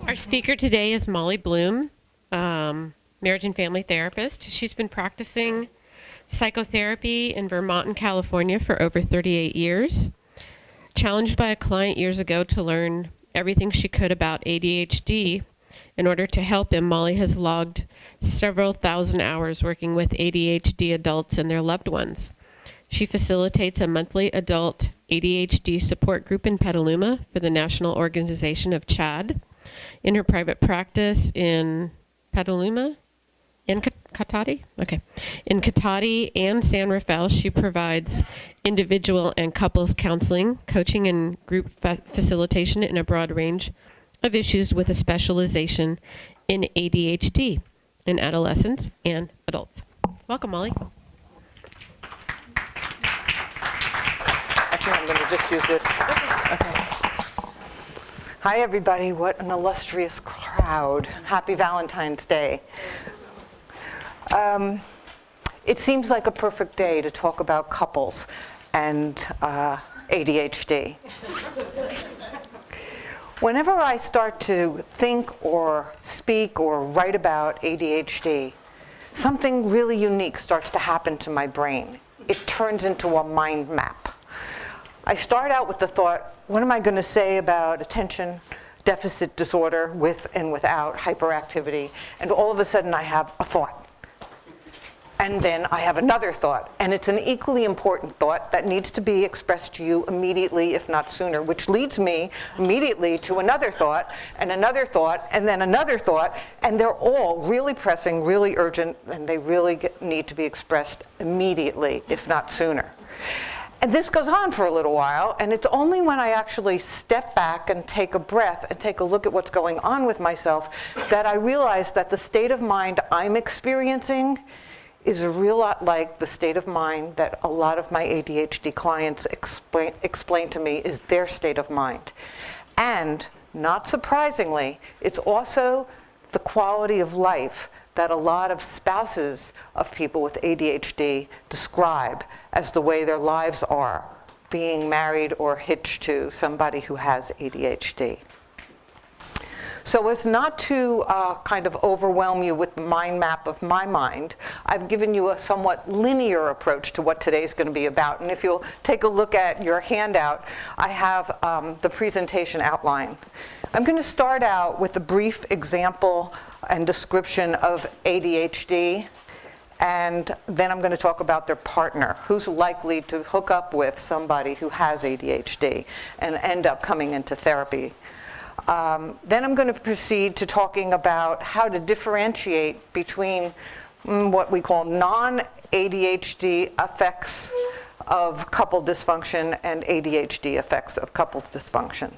Our speaker today is Molly Bloom, marriage and family therapist. She's been practicing psychotherapy in Vermont and California for over 38 years. Challenged by a client years ago to learn everything she could about ADHD in order to help him, Molly has logged several thousand hours working with ADHD adults and their loved ones. She facilitates a monthly adult ADHD support group in Petaluma for the National Organization of CHAD. In her private practice in Petaluma, in Katati? Okay. In Katati and San Rafael, she provides individual and couples counseling, coaching, and group facilitation in a broad range of issues with a specialization in ADHD in adolescents and adults. Welcome, Molly. Actually, I'm going to just use this. Okay. Hi, everybody. What an illustrious crowd. Happy Valentine's Day. It seems like a perfect day to talk about couples and ADHD. Whenever I start to think or speak or write about ADHD, something really unique starts to happen to my brain. It turns into a mind map. I start out with the thought, what am I going to say about attention deficit disorder with and without hyperactivity? And all of a sudden I have a thought. And then I have another thought. And it's an equally important thought that needs to be expressed to you immediately, if not sooner, which leads me immediately to another thought, and then another thought. And they're all really pressing, really urgent, and they really need to be expressed immediately, if not sooner. And this goes on for a little while, and it's only when I actually step back and take a breath and take a look at what's going on with myself that I realize that the state of mind I'm experiencing is a real lot like the state of mind that a lot of my ADHD clients explain to me is their state of mind. And, not surprisingly, it's also the quality of life that a lot of spouses of people with ADHD describe as the way their lives are, being married or hitched to somebody who has ADHD. So as not to kind of overwhelm you with the mind map of my mind, I've given you a somewhat linear approach to what today's going to be about. And if you'll take a look at your handout, I have the presentation outline. I'm going to start out with a brief example and description of ADHD, and then I'm going to talk about their partner, who's likely to hook up with somebody who has ADHD and end up coming into therapy. Then I'm going to proceed to talking about how to differentiate between what we call non-ADHD effects of couple dysfunction and ADHD effects of couple dysfunction.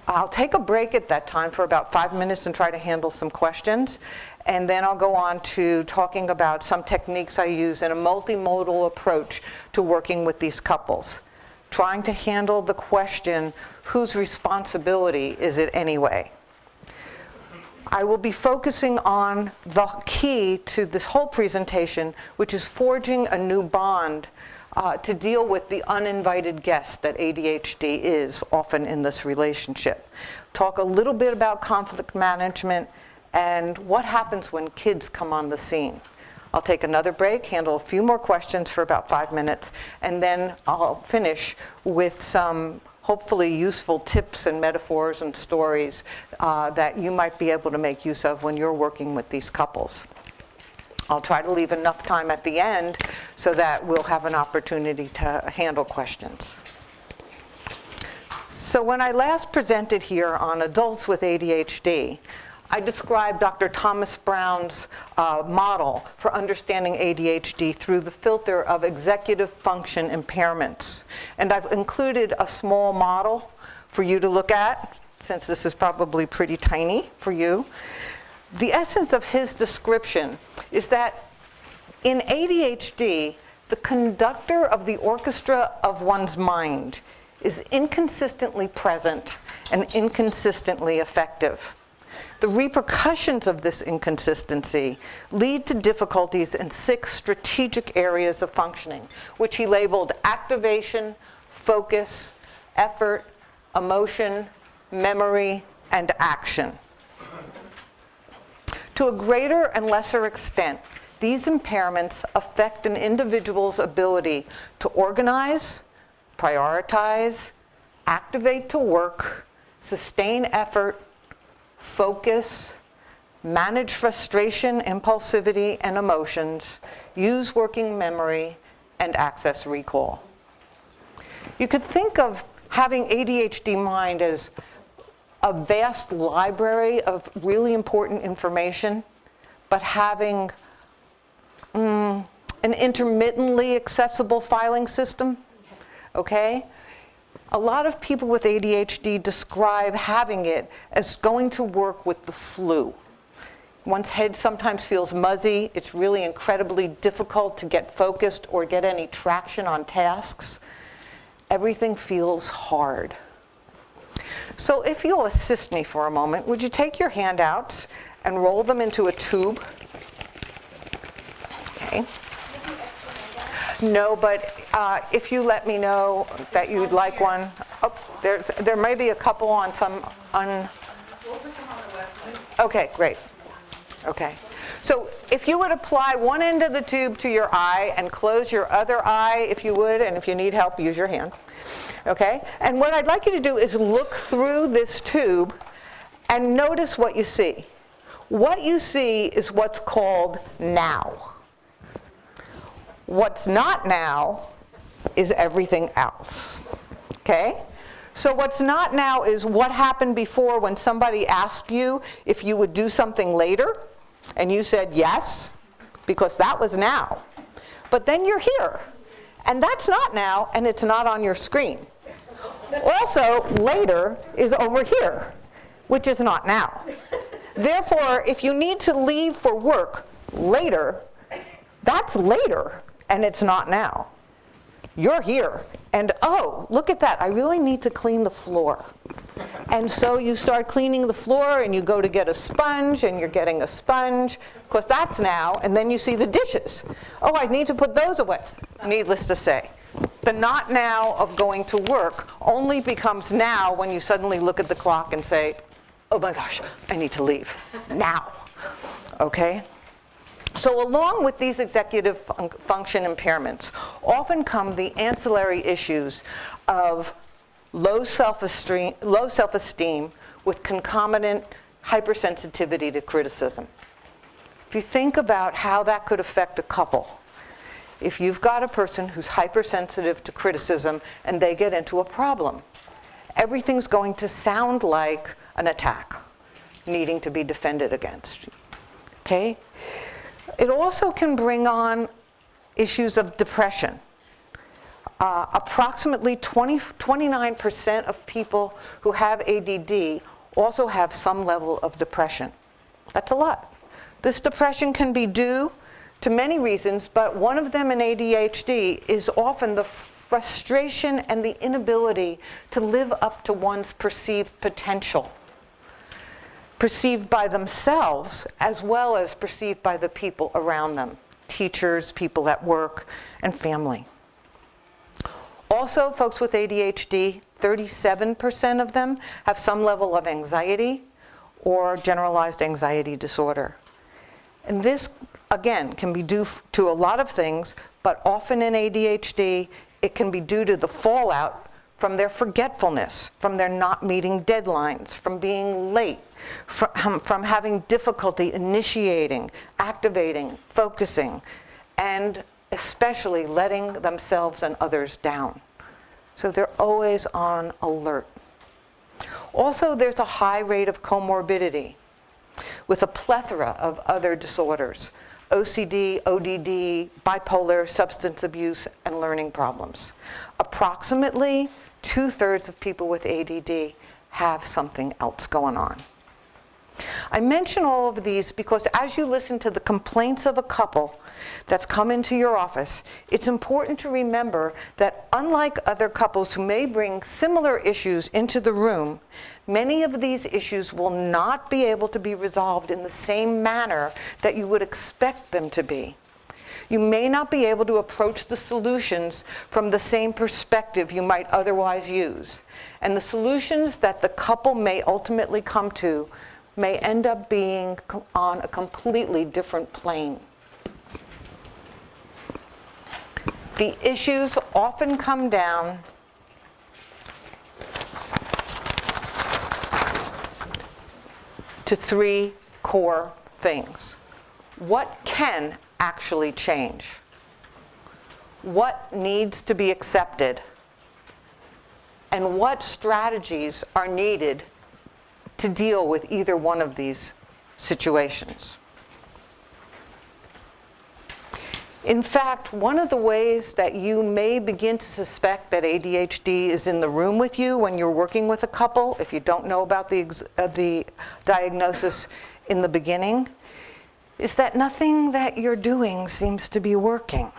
I'll take a break at that time for about 5 minutes and try to handle some questions. And then I'll go on to talking about some techniques I use in a multimodal approach to working with these couples, trying to handle the question, whose responsibility is it anyway? I will be focusing on the key to this whole presentation, which is forging a new bond to deal with the uninvited guest that ADHD is often in this relationship. Talk a little bit about conflict management and what happens when kids come on the scene. I'll take another break, handle a few more questions for about 5 minutes, and then I'll finish with some hopefully useful tips and metaphors and stories that you might be able to make use of when you're working with these couples. I'll try to leave enough time at the end so that we'll have an opportunity to handle questions. So when I last presented here on adults with ADHD, I described Dr. Thomas Brown's model for understanding ADHD through the filter of executive function impairments. And I've included a small model for you to look at, since this is probably pretty tiny for you. The essence of his description is that in ADHD, the conductor of the orchestra of one's mind is inconsistently present and inconsistently effective. The repercussions of this inconsistency lead to difficulties in 6 strategic areas of functioning, which he labeled activation, focus, effort, emotion, memory, and action. To a greater and lesser extent, these impairments affect an individual's ability to organize, prioritize, activate to work, sustain effort, focus, manage frustration, impulsivity, and emotions, use working memory, and access recall. You could think of having ADHD mind as a vast library of really important information, but having an intermittently accessible filing system, okay? A lot of people with ADHD describe having it as going to work with the flu. One's head sometimes feels muzzy. It's really incredibly difficult to get focused or get any traction on tasks. Everything feels hard. So if you'll assist me for a moment, would you take your handouts and roll them into a tube? Okay. No, but if you let me know that you'd like one. Oh, there may be a couple on some. Okay, great. Okay. So if you would apply one end of the tube to your eye and close your other eye, if you would, and if you need help, use your hand. Okay? And what I'd like you to do is look through this tube and notice what you see. What you see is what's called now. What's not now is everything else. Okay? So what's not now is what happened before when somebody asked you if you would do something later, and you said yes, because that was now. But then you're here, and that's not now, and it's not on your screen. Also, later is over here, which is not now. Therefore, if you need to leave for work later, that's later, and it's not now. You're here, and oh, look at that, I really need to clean the floor. And so you start cleaning the floor, and you go to get a sponge, and you're getting a sponge, because that's now, and then you see the dishes. Oh, I need to put those away. Needless to say, the not now of going to work only becomes now when you suddenly look at the clock and say, oh my gosh, I need to leave now, okay? So along with these executive function impairments, often come the ancillary issues of low self-esteem with concomitant hypersensitivity to criticism. If you think about how that could affect a couple, if you've got a person who's hypersensitive to criticism and they get into a problem, everything's going to sound like an attack needing to be defended against, okay? It also can bring on issues of depression. Approximately 29% of people who have ADD also have some level of depression. That's a lot. This depression can be due to many reasons, but one of them in ADHD is often the frustration and the inability to live up to one's perceived potential, perceived by themselves as well as perceived by the people around them, teachers, people at work, and family. Also, folks with ADHD, 37% of them have some level of anxiety or generalized anxiety disorder. And this, again, can be due to a lot of things, but often in ADHD, it can be due to the fallout from their forgetfulness, from their not meeting deadlines, from being late, from having difficulty initiating, activating, focusing, and especially letting themselves and others down. So they're always on alert. Also, there's a high rate of comorbidity with a plethora of other disorders: OCD, ODD, bipolar, substance abuse, and learning problems. Approximately 2/3 of people with ADD have something else going on. I mention all of these because as you listen to the complaints of a couple that's come into your office, it's important to remember that unlike other couples who may bring similar issues into the room, many of these issues will not be able to be resolved in the same manner that you would expect them to be. You may not be able to approach the solutions from the same perspective you might otherwise use. And the solutions that the couple may ultimately come to may end up being on a completely different plane. The issues often come down to three core things. What can actually change? What needs to be accepted? And what strategies are needed to deal with either one of these situations? In fact, one of the ways that you may begin to suspect that ADHD is in the room with you when you're working with a couple, if you don't know about the diagnosis in the beginning, is that nothing that you're doing seems to be working.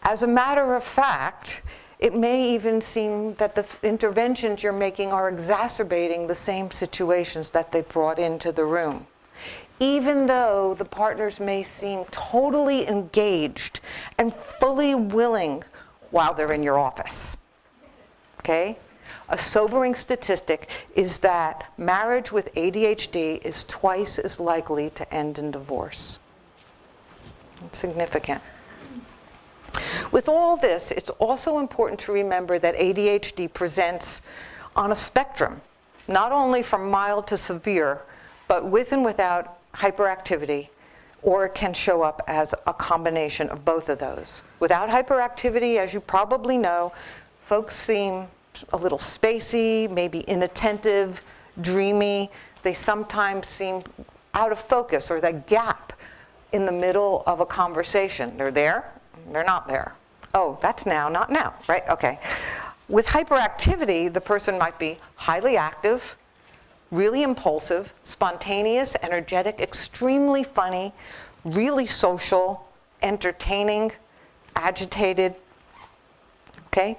As a matter of fact, it may even seem that the interventions you're making are exacerbating the same situations that they brought into the room, even though the partners may seem totally engaged and fully willing while they're in your office. Okay? A sobering statistic is that marriage with ADHD is twice as likely to end in divorce. It's significant. With all this, it's also important to remember that ADHD presents on a spectrum, not only from mild to severe, but with and without hyperactivity, or it can show up as a combination of both of those. Without hyperactivity, as you probably know, folks seem a little spacey, maybe inattentive, dreamy. They sometimes seem out of focus, or that gap in the middle of a conversation. They're there, they're not there. Oh, that's now, not now, right? Okay. With hyperactivity, the person might be highly active, really impulsive, spontaneous, energetic, extremely funny, really social, entertaining, agitated. Okay?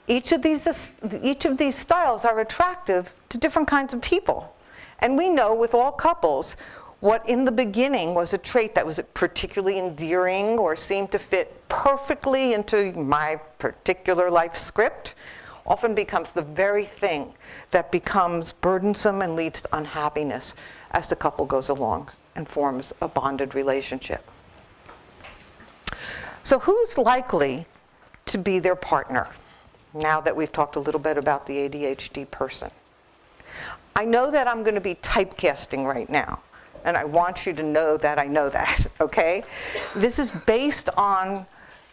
Each of these styles are attractive to different kinds of people. And we know with all couples, what in the beginning was a trait that was particularly endearing or seemed to fit perfectly into my particular life script often becomes the very thing that becomes burdensome and leads to unhappiness as the couple goes along and forms a bonded relationship. So who's likely to be their partner, now that we've talked a little bit about the ADHD person? I know that I'm going to be typecasting right now, and I want you to know that I know that, okay? This is based on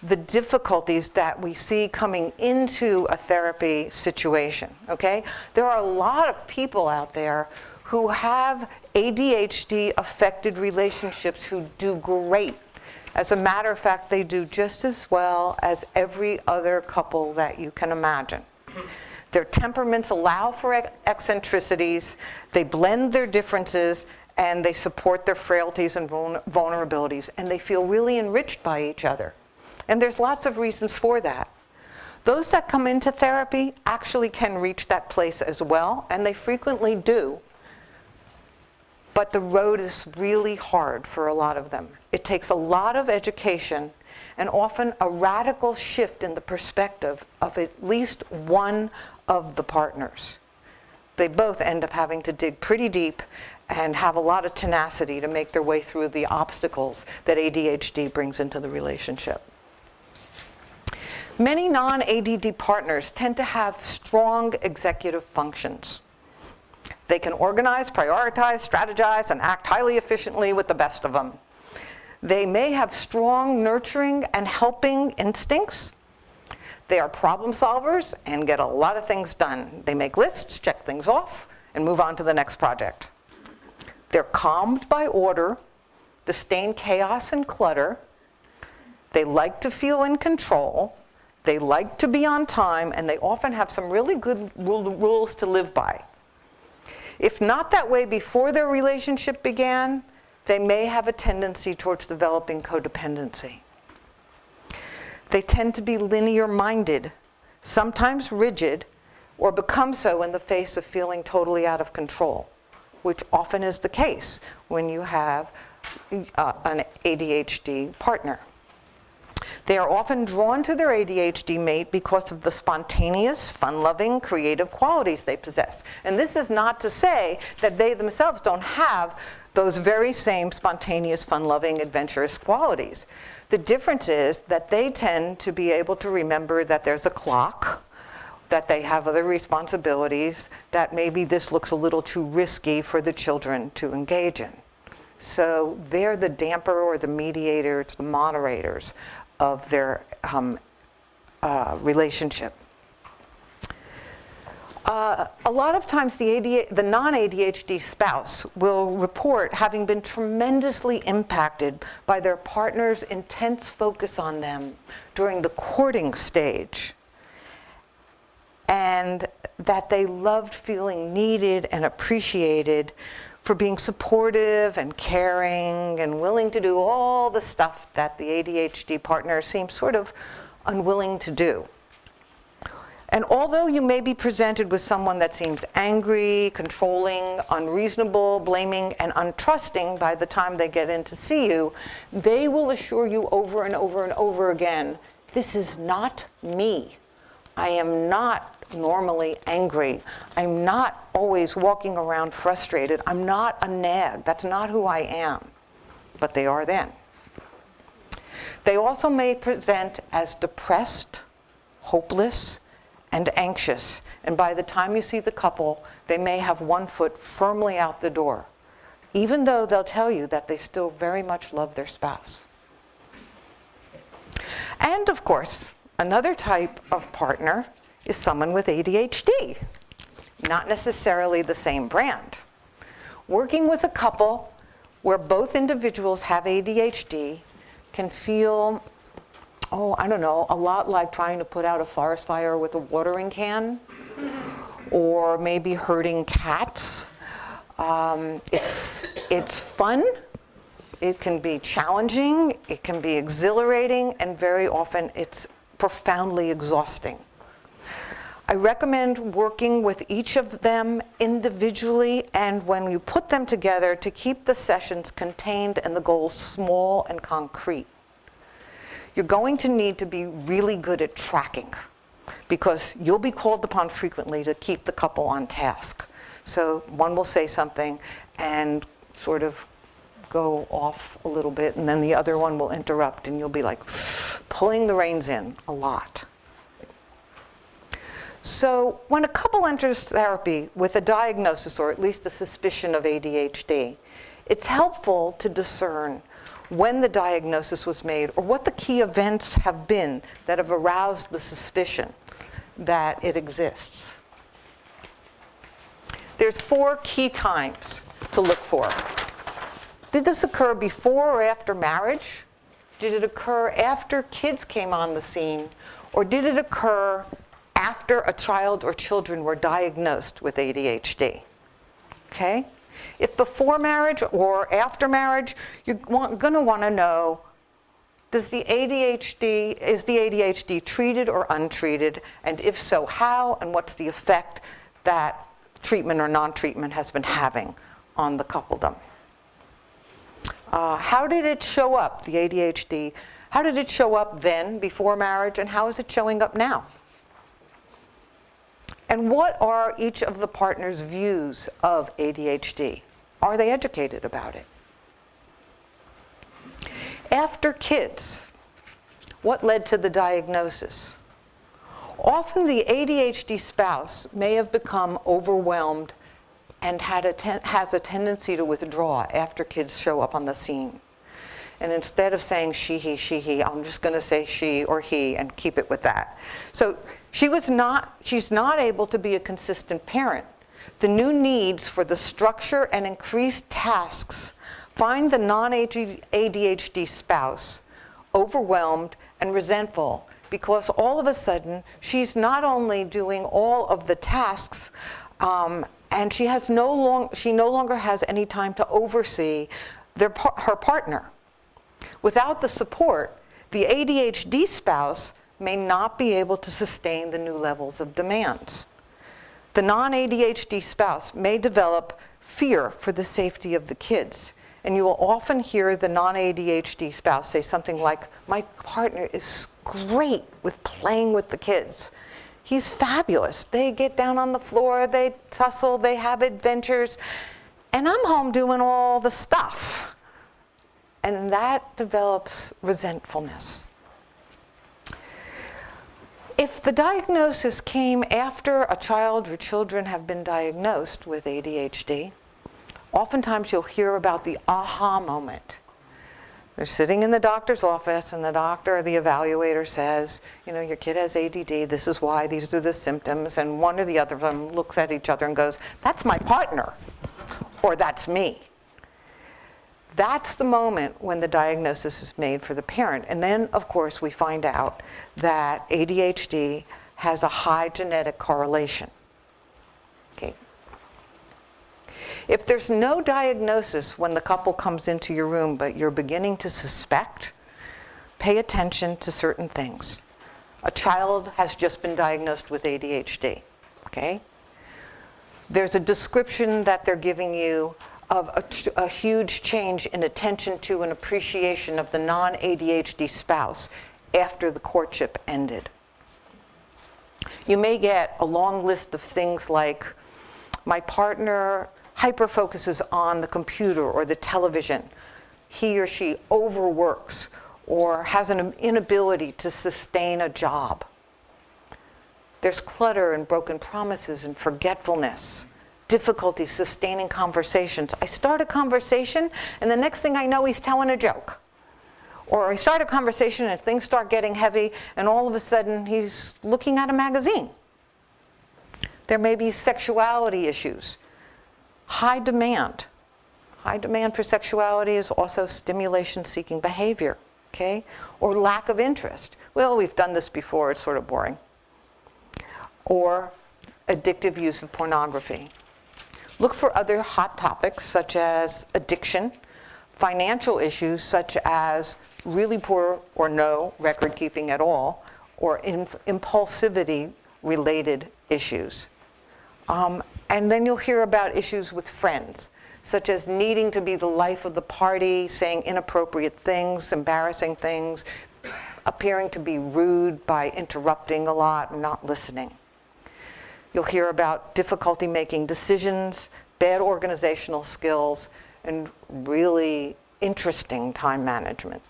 the difficulties that we see coming into a therapy situation, okay? There are a lot of people out there who have ADHD-affected relationships who do great. As a matter of fact, they do just as well as every other couple that you can imagine. Their temperaments allow for eccentricities, they blend their differences, and they support their frailties and vulnerabilities, and they feel really enriched by each other. And there's lots of reasons for that. Those that come into therapy actually can reach that place as well, and they frequently do. But the road is really hard for a lot of them. It takes a lot of education and often a radical shift in the perspective of at least one of the partners. They both end up having to dig pretty deep and have a lot of tenacity to make their way through the obstacles that ADHD brings into the relationship. Many non-ADD partners tend to have strong executive functions. They can organize, prioritize, strategize, and act highly efficiently with the best of them. They may have strong nurturing and helping instincts. They are problem solvers and get a lot of things done. They make lists, check things off, and move on to the next project. They're calmed by order, disdain chaos and clutter. They like to feel in control. They like to be on time, and they often have some really good rules to live by. If not that way before their relationship began, they may have a tendency towards developing codependency. They tend to be linear-minded, sometimes rigid, or become so in the face of feeling totally out of control, which often is the case when you have an ADHD partner. They are often drawn to their ADHD mate because of the spontaneous, fun-loving, creative qualities they possess. And this is not to say that they themselves don't have those very same spontaneous, fun-loving, adventurous qualities. The difference is that they tend to be able to remember that there's a clock, that they have other responsibilities, that maybe this looks a little too risky for the children to engage in. So they're the damper or the mediators, the moderators of their relationship. A lot of times the non-ADHD spouse will report having been tremendously impacted by their partner's intense focus on them during the courting stage, and that they loved feeling needed and appreciated for being supportive and caring and willing to do all the stuff that the ADHD partner seems sort of unwilling to do. And although you may be presented with someone that seems angry, controlling, unreasonable, blaming, and untrusting by the time they get in to see you, they will assure you over and over and over again, this is not me. I am not normally angry. I'm not always walking around frustrated. I'm not a nag. That's not who I am. But they are then. They also may present as depressed, hopeless, and anxious. And by the time you see the couple, they may have one foot firmly out the door, even though they'll tell you that they still very much love their spouse. And of course, another type of partner is someone with ADHD, not necessarily the same brand. Working with a couple where both individuals have ADHD can feel, I don't know, a lot like trying to put out a forest fire with a watering can, or maybe herding cats. It's fun, it can be challenging, it can be exhilarating, and very often it's profoundly exhausting. I recommend working with each of them individually, and when you put them together, to keep the sessions contained and the goals small and concrete. You're going to need to be really good at tracking, because you'll be called upon frequently to keep the couple on task. So one will say something and sort of go off a little bit, and then the other one will interrupt, and you'll be like pulling the reins in a lot. So when a couple enters therapy with a diagnosis, or at least a suspicion of ADHD, it's helpful to discern when the diagnosis was made, or what the key events have been that have aroused the suspicion that it exists. There's 4 key times to look for. Did this occur before or after marriage? Did it occur after kids came on the scene? Or did it occur after a child or children were diagnosed with ADHD? Okay? If before marriage or after marriage, you're going to want to know, is the ADHD treated or untreated? And if so, how? And what's the effect that treatment or non-treatment has been having on the coupledom? How did it show up, the ADHD? How did it show up then, before marriage, and how is it showing up now? And what are each of the partners' views of ADHD? Are they educated about it? After kids, what led to the diagnosis? Often the ADHD spouse may have become overwhelmed and has a tendency to withdraw after kids show up on the scene. And instead of saying she, he, I'm just going to say she or he and keep it with that. So she's not able to be a consistent parent. The new needs for the structure and increased tasks find the non-ADHD spouse overwhelmed and resentful, because all of a sudden she's not only doing all of the tasks, and she no longer has any time to oversee her partner. Without the support, the ADHD spouse may not be able to sustain the new levels of demands. The non-ADHD spouse may develop fear for the safety of the kids And you will often hear the non-ADHD spouse say something like, my partner is great with playing with the kids. He's fabulous. They get down on the floor, they tussle, they have adventures, and I'm home doing all the stuff. And that develops resentfulness. If the diagnosis came after a child or children have been diagnosed with ADHD, oftentimes you'll hear about the aha moment. They're sitting in the doctor's office and the doctor or the evaluator says, you know, your kid has ADD, this is why, these are the symptoms, and one or the other of them looks at each other and goes, that's my partner, or that's me. That's the moment when the diagnosis is made for the parent. And then, of course, we find out that ADHD has a high genetic correlation. Okay. If there's no diagnosis when the couple comes into your room, but you're beginning to suspect, pay attention to certain things. A child has just been diagnosed with ADHD, okay? There's a description that they're giving you of a huge change in attention to and appreciation of the non-ADHD spouse after the courtship ended. You may get a long list of things like, my partner hyper-focuses on the computer or the television. He or she overworks or has an inability to sustain a job. There's clutter and broken promises and forgetfulness. Difficulty sustaining conversations. I start a conversation and the next thing I know he's telling a joke. Or I start a conversation and things start getting heavy and all of a sudden he's looking at a magazine. There may be sexuality issues. High demand. High demand for sexuality is also stimulation-seeking behavior, okay? Or lack of interest. Well, we've done this before, it's sort of boring. Or addictive use of pornography. Look for other hot topics such as addiction, financial issues such as really poor or no record keeping at all, or impulsivity-related issues. And then you'll hear about issues with friends, such as needing to be the life of the party, saying inappropriate things, embarrassing things, appearing to be rude by interrupting a lot and not listening. You'll hear about difficulty making decisions, bad organizational skills, and really interesting time management.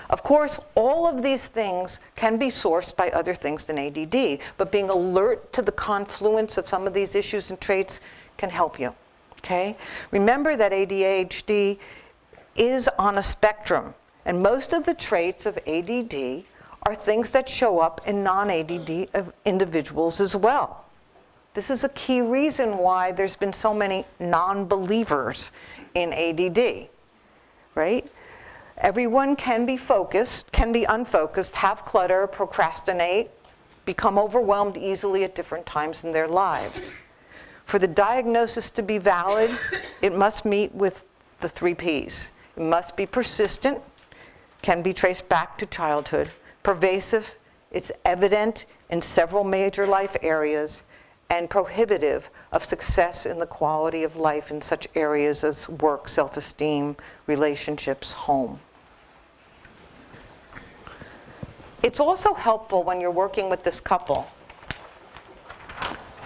Of course, all of these things can be sourced by other things than ADD, but being alert to the confluence of some of these issues and traits can help you, okay? Remember that ADHD is on a spectrum, and most of the traits of ADD are things that show up in non-ADD individuals as well. This is a key reason why there's been so many non-believers in ADD, right? Everyone can be focused, can be unfocused, have clutter, procrastinate, become overwhelmed easily at different times in their lives. For the diagnosis to be valid, it must meet with the 3 Ps. It must be persistent, can be traced back to childhood, pervasive, it's evident in several major life areas, and prohibitive of success in the quality of life in such areas as work, self-esteem, relationships, home. It's also helpful when you're working with this couple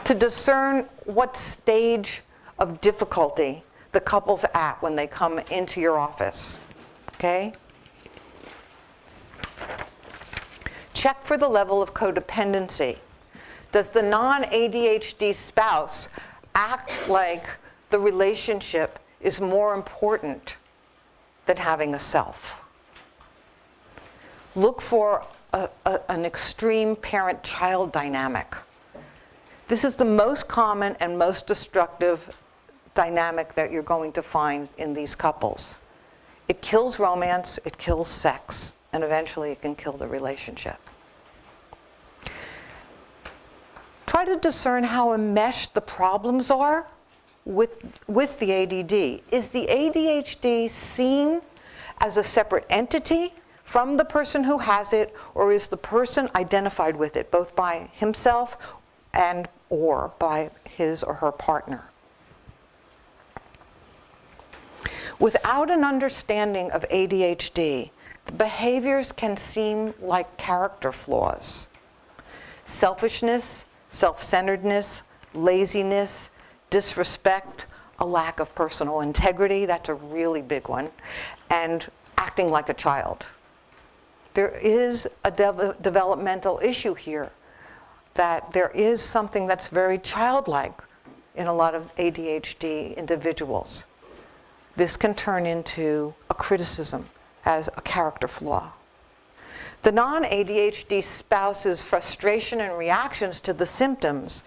to discern what stage of difficulty the couple's at when they come into your office, okay? Check for the level of codependency. Does the non-ADHD spouse act like the relationship is more important than having a self? Look for an extreme parent-child dynamic. This is the most common and most destructive dynamic that you're going to find in these couples. It kills romance, it kills sex, and eventually it can kill the relationship. Try to discern how enmeshed the problems are with the ADD. Is the ADHD seen as a separate entity from the person who has it, or is the person identified with it, both by himself and or by his or her partner? Without an understanding of ADHD, the behaviors can seem like character flaws. Selfishness, self-centeredness, laziness, disrespect, a lack of personal integrity, that's a really big one, and acting like a child. There is a developmental issue here, that there is something that's very childlike in a lot of ADHD individuals. This can turn into a criticism as a character flaw. The non-ADHD spouse's frustration and reactions to the symptoms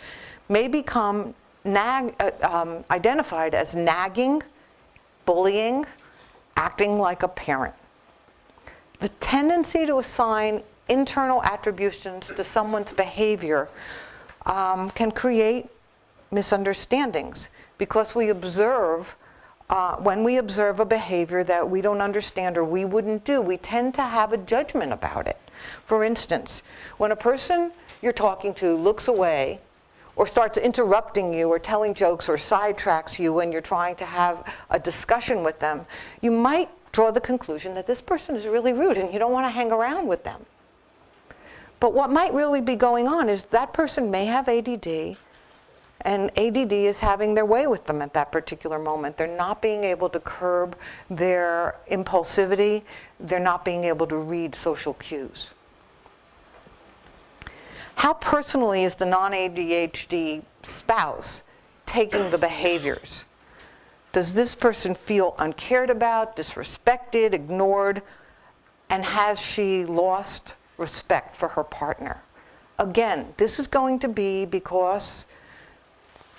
may become identified as nagging, bullying, acting like a parent. The tendency to assign internal attributions to someone's behavior can create misunderstandings because we observe, when we observe a behavior that we don't understand or we wouldn't do, we tend to have a judgment about it. For instance, when a person you're talking to looks away or starts interrupting you or telling jokes or sidetracks you when you're trying to have a discussion with them, you might draw the conclusion that this person is really rude and you don't want to hang around with them. But what might really be going on is that person may have ADD, and ADD is having their way with them at that particular moment. They're not being able to curb their impulsivity. They're not being able to read social cues. How personally is the non-ADHD spouse taking the behaviors? Does this person feel uncared about, disrespected, ignored, and has she lost respect for her partner? Again, this is going to be because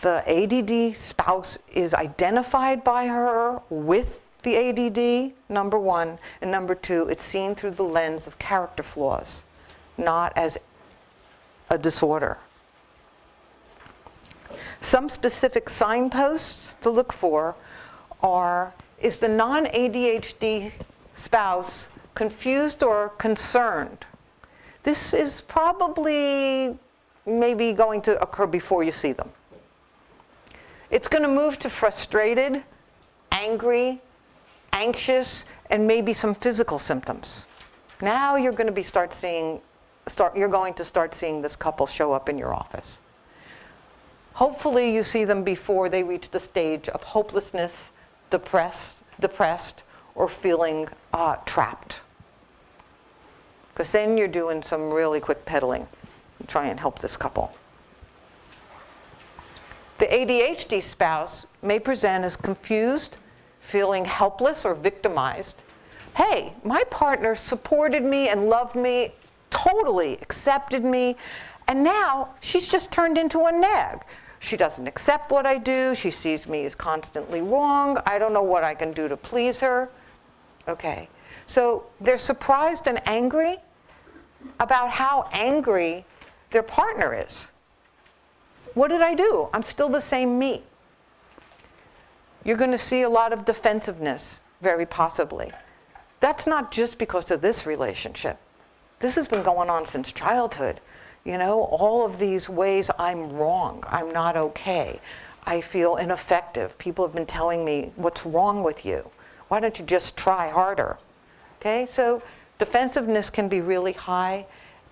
the ADD spouse is identified by her with the ADD, number one, and number two, it's seen through the lens of character flaws, not as a disorder. Some specific signposts to look for are, is the non-ADHD spouse confused or concerned? This is probably maybe going to occur before you see them. It's going to move to frustrated, angry, anxious, and maybe some physical symptoms. Now you're going to start seeing this couple show up in your office. Hopefully you see them before they reach the stage of hopelessness, depressed, or feeling trapped. Because then you're doing some really quick pedaling to try and help this couple. The ADHD spouse may present as confused, feeling helpless or victimized. Hey, my partner supported me and loved me, totally accepted me, and now she's just turned into a nag. She doesn't accept what I do. She sees me as constantly wrong. I don't know what I can do to please her. Okay, so they're surprised and angry about how angry their partner is. What did I do? I'm still the same me. You're going to see a lot of defensiveness, very possibly. That's not just because of this relationship. This has been going on since childhood. You know, all of these ways I'm wrong, I'm not okay, I feel ineffective. People have been telling me, what's wrong with you? Why don't you just try harder? Okay, so defensiveness can be really high.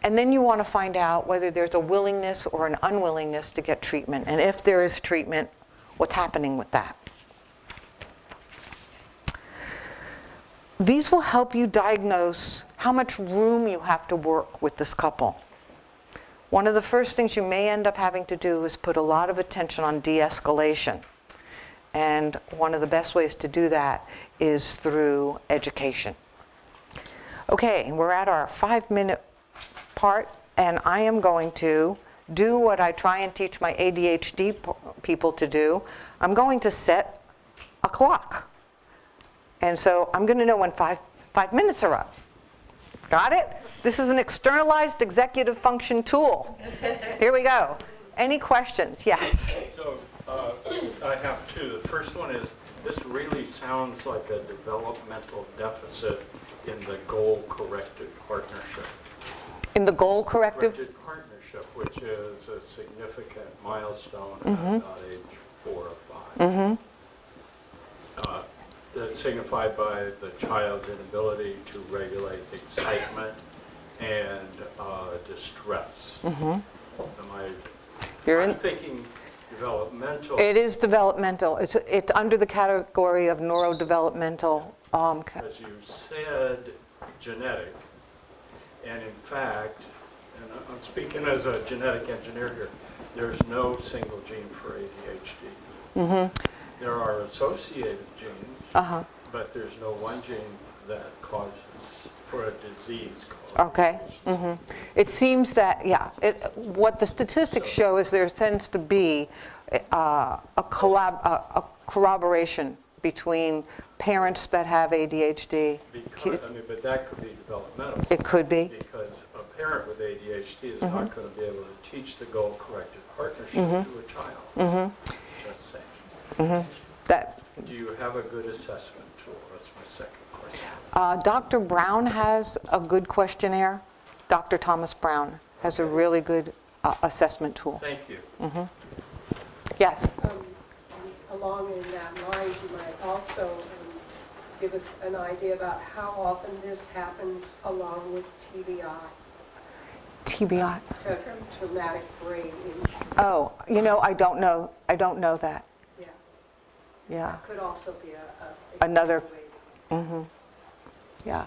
And then you want to find out whether there's a willingness or an unwillingness to get treatment. And if there is treatment, what's happening with that? These will help you diagnose how much room you have to work with this couple. One of the first things you may end up having to do is put a lot of attention on de-escalation. And one of the best ways to do that is through education. Okay, we're at our 5-minute part, and I am going to do what I try and teach my ADHD people to do. I'm going to set a clock. And so I'm going to know when 5 minutes are up. Got it? This is an externalized executive function tool. Here we go. Any questions? Yes. So I have two. The first one is, this really sounds like a developmental deficit in the goal-corrected partnership. In the goal corrective? Corrected partnership, which is a significant milestone at about age 4 or 5. Does it's signified by the child's inability to regulate excitement and distress. Am I'm thinking developmental. It is developmental. It's under the category of neurodevelopmental. As you said, genetic, and in fact, and I'm speaking as a genetic engineer here, there's no single gene for ADHD. There are associated genes, but there's no one gene that causes for a disease called Okay. ADHD. It seems that, yeah, what the statistics show is there tends to be a corroboration between parents that have ADHD. But that could be developmental. It could be. Because a parent with ADHD is not going to be able to teach the goal-corrected partnership to a child. Just saying. That Do you have a good assessment tool? That's my second question. Dr. Brown has a good questionnaire. Dr. Thomas Brown has a really good assessment tool. Thank you. Yes. Along in that line, you might also give us an idea about how often this happens along with TBI, TBI. traumatic brain injury. Oh, I don't know. I don't know that. Yeah, Yeah. could also be Another- Yeah.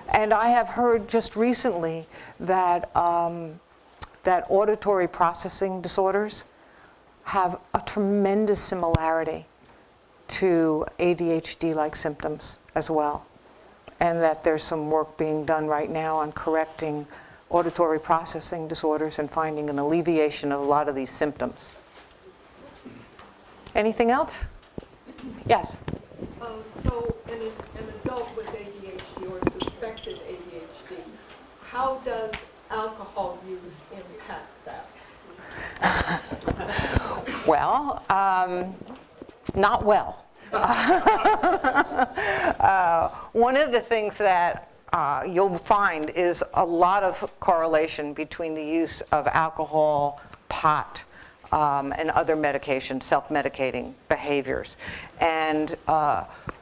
And I have heard just recently that that auditory processing disorders have a tremendous similarity to ADHD-like symptoms as well. And that there's some work being done right now on correcting auditory processing disorders and finding an alleviation of a lot of these symptoms. Anything else? Yes? So an adult with ADHD or suspected ADHD, how does alcohol use impact that? Well, not well. One of the things that you'll find is a lot of correlation between the use of alcohol, pot, and other medications, self-medicating behaviors. And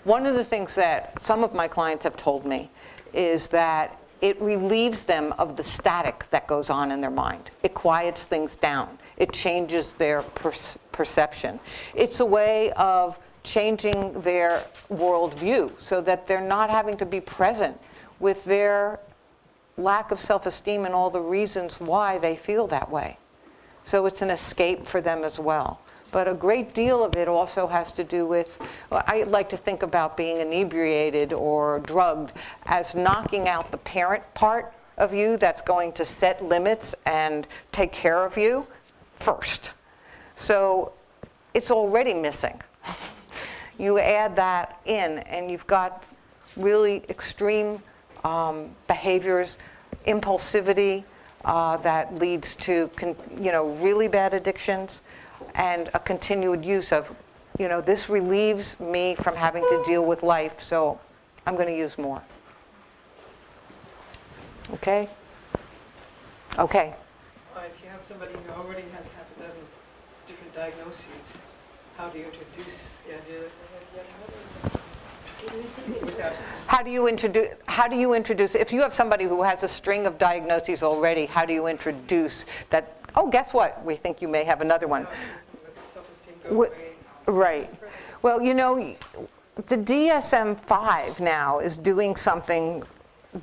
one of the things that some of my clients have told me is that it relieves them of the static that goes on in their mind. It quiets things down. It changes their perception. It's a way of changing their worldview so that they're not having to be present with their lack of self-esteem and all the reasons why they feel that way. So it's an escape for them as well. But a great deal of it also has to do with, I like to think about being inebriated or drugged as knocking out the parent part of you that's going to set limits and take care of you first. So it's already missing. You add that in and you've got really extreme behaviors, impulsivity that leads to really bad addictions, and a continued use of, this relieves me from having to deal with life, so I'm going to use more. Okay? Okay. If you have somebody who already has half a dozen different diagnoses, how do you introduce the idea that they have yet another? Without- How do you introduce, if you have somebody who has a string of diagnoses already, how do you introduce that, oh, guess what? We think you may have another one. Let the self-esteem go away. Right. Well, the DSM-5 now is doing something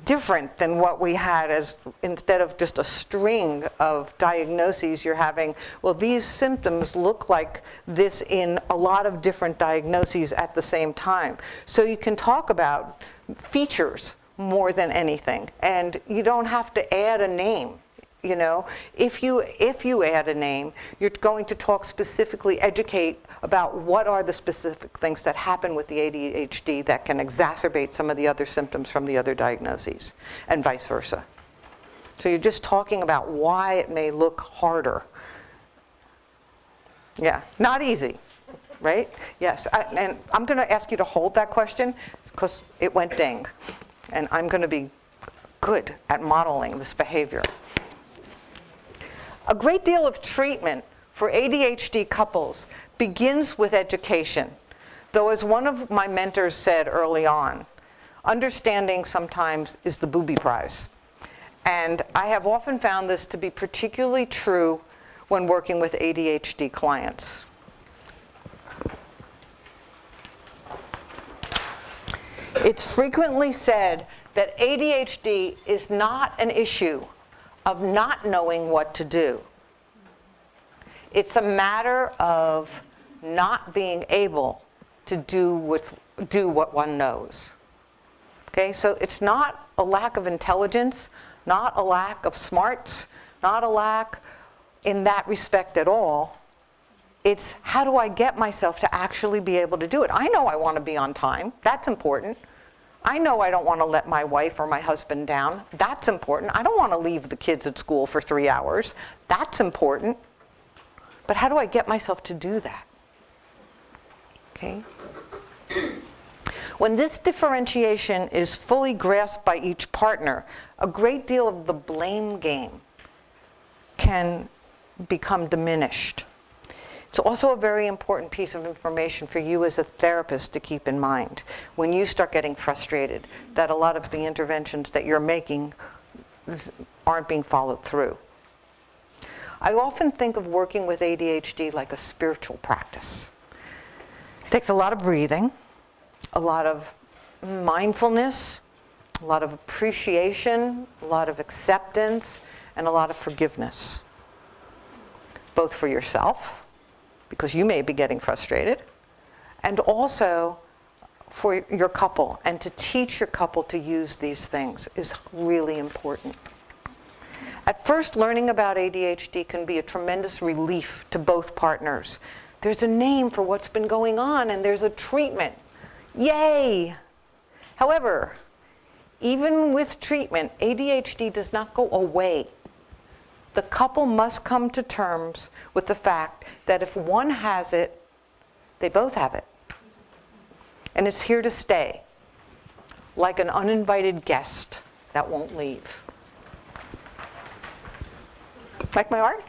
different than what we had as, instead of just a string of diagnoses, you're having, well, these symptoms look like this in a lot of different diagnoses at the same time. So you can talk about features more than anything, and you don't have to add a name. If you add a name, you're going to talk specifically, educate about what are the specific things that happen with the ADHD that can exacerbate some of the other symptoms from the other diagnoses, and vice versa. So you're just talking about why it may look harder. Yeah, not easy, right? Yes, and I'm going to ask you to hold that question because it went ding, and I'm going to be good at modeling this behavior. A great deal of treatment for ADHD couples begins with education. Though, as one of my mentors said early on, understanding sometimes is the booby prize. And I have often found this to be particularly true when working with ADHD clients. It's frequently said that ADHD is not an issue of not knowing what to do. It's a matter of not being able to do what one knows. Okay, so it's not a lack of intelligence, not a lack of smarts, not a lack in that respect at all. It's how do I get myself to actually be able to do it? I know I want to be on time. That's important. I know I don't want to let my wife or my husband down. That's important. I don't want to leave the kids at school for 3 hours. That's important. But how do I get myself to do that? Okay? When this differentiation is fully grasped by each partner, a great deal of the blame game can become diminished. It's also a very important piece of information for you as a therapist to keep in mind when you start getting frustrated that a lot of the interventions that you're making aren't being followed through. I often think of working with ADHD like a spiritual practice. It takes a lot of breathing, a lot of mindfulness, a lot of appreciation, a lot of acceptance, and a lot of forgiveness, both for yourself, because you may be getting frustrated, and also for your couple. And to teach your couple to use these things is really important. At first, learning about ADHD can be a tremendous relief to both partners. There's a name for what's been going on, and there's a treatment. Yay! However, even with treatment, ADHD does not go away. The couple must come to terms with the fact that if one has it, they both have it. And it's here to stay, like an uninvited guest that won't leave. Like my art?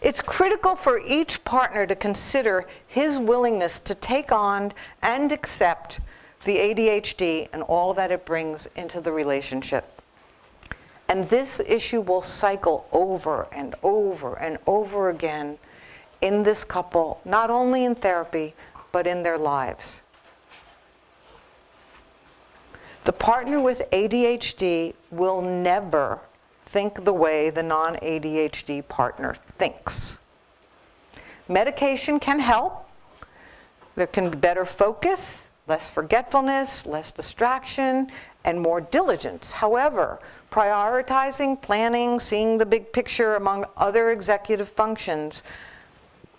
It's critical for each partner to consider his willingness to take on and accept the ADHD and all that it brings into the relationship. And this issue will cycle over and over and over again in this couple, not only in therapy, but in their lives. The partner with ADHD will never think the way the non-ADHD partner thinks. Medication can help. There can be better focus, less forgetfulness, less distraction, and more diligence. However, prioritizing, planning, seeing the big picture among other executive functions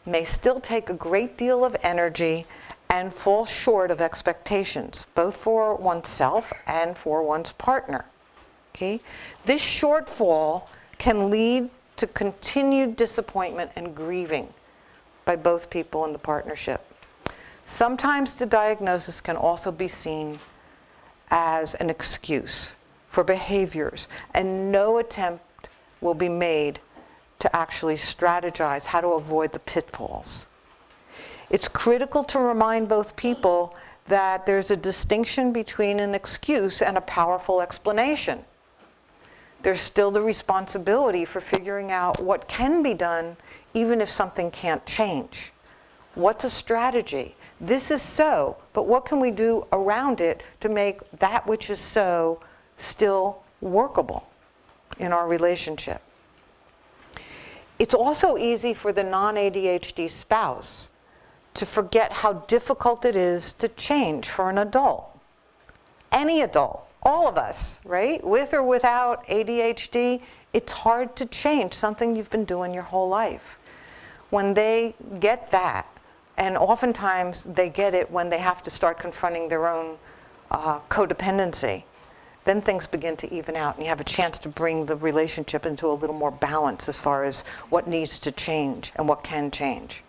may still take a great deal of energy and fall short of expectations, both for oneself and for one's partner. Okay? This shortfall can lead to continued disappointment and grieving by both people in the partnership. Sometimes the diagnosis can also be seen as an excuse for behaviors, and no attempt will be made to actually strategize how to avoid the pitfalls. It's critical to remind both people that there's a distinction between an excuse and a powerful explanation. There's still the responsibility for figuring out what can be done even if something can't change. What's a strategy? This is so, but what can we do around it to make that which is so still workable in our relationship? It's also easy for the non-ADHD spouse to forget how difficult it is to change for an adult. Any adult. All of us, right? With or without ADHD, it's hard to change something you've been doing your whole life. When they get that, and oftentimes they get it when they have to start confronting their own codependency, then things begin to even out and you have a chance to bring the relationship into a little more balance as far as what needs to change and what can change.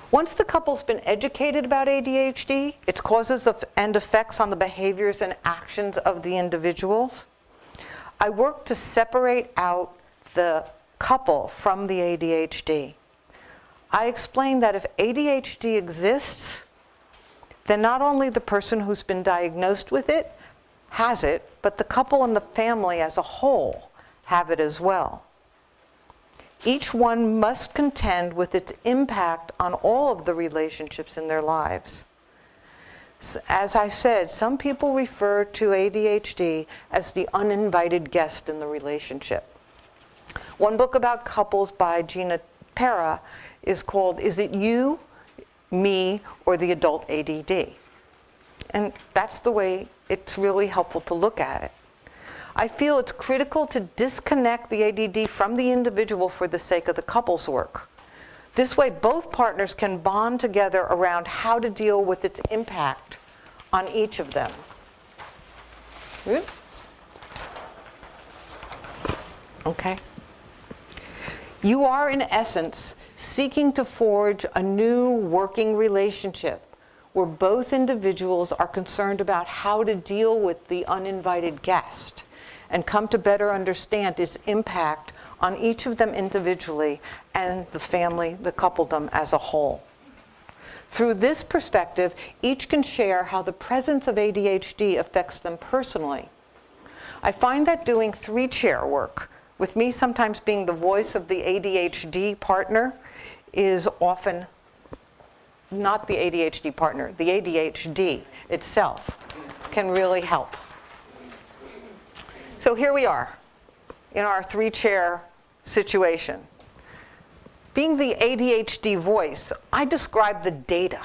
Once the couple's been educated about ADHD, its causes and effects on the behaviors and actions of the individuals, I work to separate out the couple from the ADHD. I explain that if ADHD exists, then not only the person who's been diagnosed with it has it, but the couple and the family as a whole have it as well. Each one must contend with its impact on all of the relationships in their lives. As I said, some people refer to ADHD as the uninvited guest in the relationship. One book about couples by Gina Pera is called, Is It You, Me, or the Adult ADD? And that's the way it's really helpful to look at it. I feel it's critical to disconnect the ADD from the individual for the sake of the couple's work. This way, both partners can bond together around how to deal with its impact on each of them. Okay. You are, in essence, seeking to forge a new working relationship where both individuals are concerned about how to deal with the uninvited guest and come to better understand its impact on each of them individually and the family, the coupledom as a whole. Through this perspective, each can share how the presence of ADHD affects them personally. I find that doing three-chair work, with me sometimes being the voice of the ADHD partner, is often not the ADHD partner, the ADHD itself can really help. So here we are in our three-chair situation. Being the ADHD voice, I describe the data,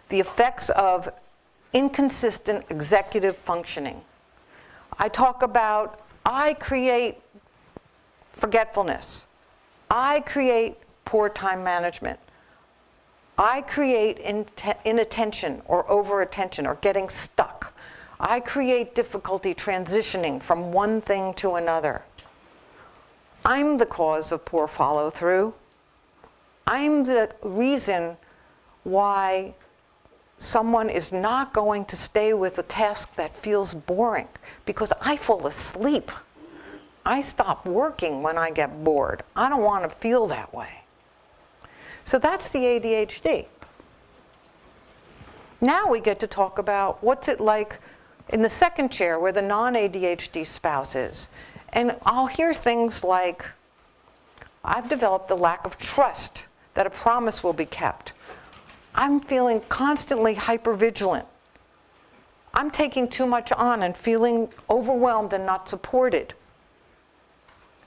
the effects of inconsistent executive functioning. I talk about, I create forgetfulness. I create poor time management. I create inattention or over-attention or getting stuck. I create difficulty transitioning from one thing to another. I'm the cause of poor follow-through. I'm the reason why someone is not going to stay with a task that feels boring, because I fall asleep. I stop working when I get bored. I don't want to feel that way. So that's the ADHD. Now we get to talk about what's it like in the second chair where the non-ADHD spouse is. And I'll hear things like, I've developed a lack of trust that a promise will be kept. I'm feeling constantly hypervigilant. I'm taking too much on and feeling overwhelmed and not supported.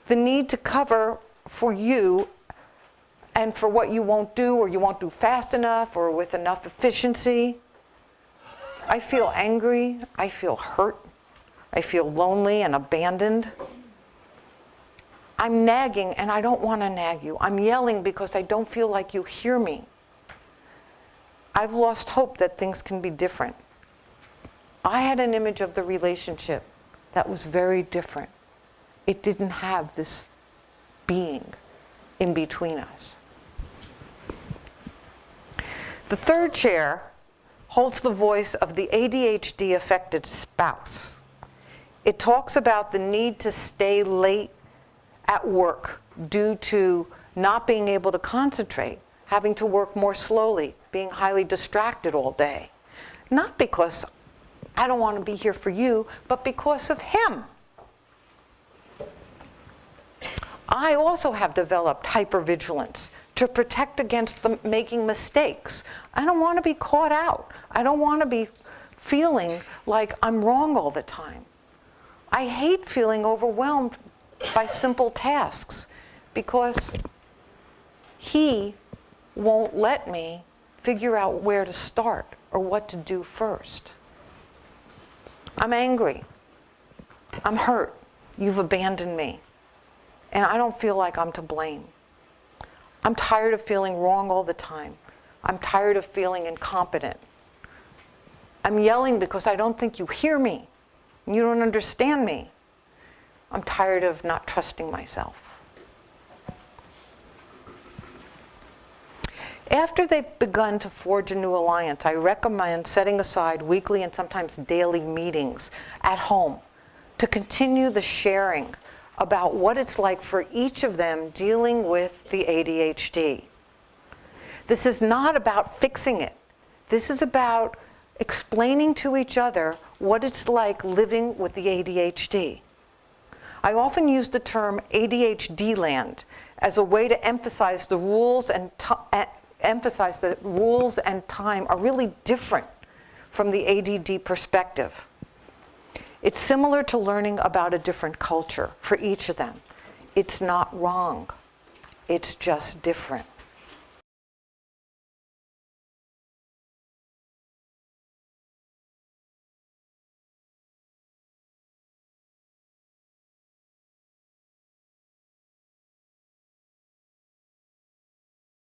The need to cover for you and for what you won't do, or you won't do fast enough or with enough efficiency. I feel angry, I feel hurt, I feel lonely and abandoned. I'm nagging and I don't want to nag you. I'm yelling because I don't feel like you hear me. I've lost hope that things can be different. I had an image of the relationship that was very different. It didn't have this being in between us. The third chair holds the voice of the ADHD-affected spouse. It talks about the need to stay late at work due to not being able to concentrate, having to work more slowly, being highly distracted all day. Not because I don't want to be here for you, but because of him. I also have developed hypervigilance to protect against making mistakes. I don't want to be caught out. I don't want to be feeling like I'm wrong all the time. I hate feeling overwhelmed by simple tasks because he won't let me figure out where to start or what to do first. I'm angry. I'm hurt. You've abandoned me. And I don't feel like I'm to blame. I'm tired of feeling wrong all the time. I'm tired of feeling incompetent. I'm yelling because I don't think you hear me. You don't understand me. I'm tired of not trusting myself. After they've begun to forge a new alliance, I recommend setting aside weekly and sometimes daily meetings at home to continue the sharing about what it's like for each of them dealing with the ADHD. This is not about fixing it. This is about explaining to each other what it's like living with the ADHD. I often use the term ADHD land as a way to emphasize the rules and emphasize that rules and time are really different from the ADD perspective. It's similar to learning about a different culture for each of them. It's not wrong. It's just different.